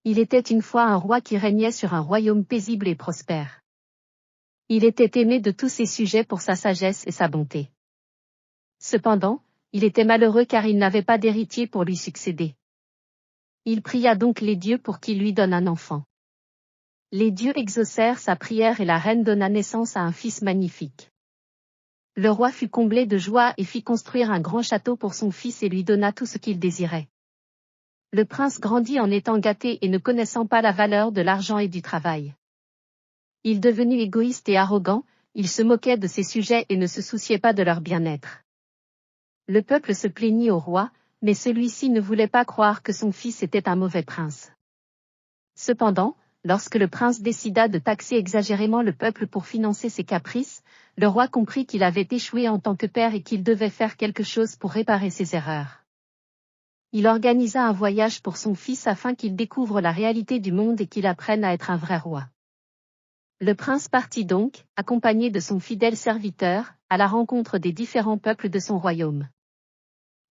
Il était une fois un roi qui régnait sur un royaume paisible et prospère. Il était aimé de tous ses sujets pour sa sagesse et sa bonté. Cependant, il était malheureux car il n'avait pas d'héritier pour lui succéder. Il pria donc les dieux pour qu'ils lui donnent un enfant. Les dieux exaucèrent sa prière et la reine donna naissance à un fils magnifique. Le roi fut comblé de joie et fit construire un grand château pour son fils et lui donna tout ce qu'il désirait. Le prince grandit en étant gâté et ne connaissant pas la valeur de l'argent et du travail. Il devenut égoïste et arrogant, il se moquait de ses sujets et ne se souciait pas de leur bien-être. Le peuple se plaignit au roi, mais celui-ci ne voulait pas croire que son fils était un mauvais prince. Cependant, lorsque le prince décida de taxer exagérément le peuple pour financer ses caprices, le roi comprit qu'il avait échoué en tant que père et qu'il devait faire quelque chose pour réparer ses erreurs. Il organisa un voyage pour son fils afin qu'il découvre la réalité du monde et qu'il apprenne à être un vrai roi. Le prince partit donc, accompagné de son fidèle serviteur, à la rencontre des différents peuples de son royaume.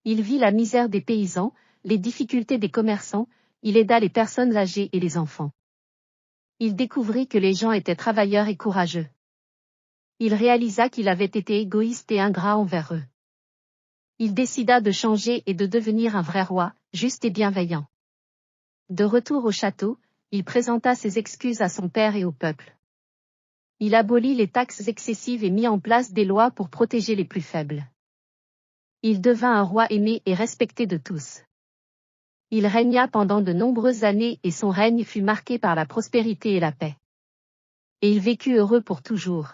Il vit la misère des paysans, les difficultés des commerçants, il aida les personnes âgées et les enfants. Il découvrit que les gens étaient travailleurs et courageux. Il réalisa qu'il avait été égoïste et ingrat envers eux. Il décida de changer et de devenir un vrai roi, juste et bienveillant. De retour au château, il présenta ses excuses à son père et au peuple. Il abolit les taxes excessives et mit en place des lois pour protéger les plus faibles. Il devint un roi aimé et respecté de tous. Il régna pendant de nombreuses années et son règne fut marqué par la prospérité et la paix. Et il vécut heureux pour toujours.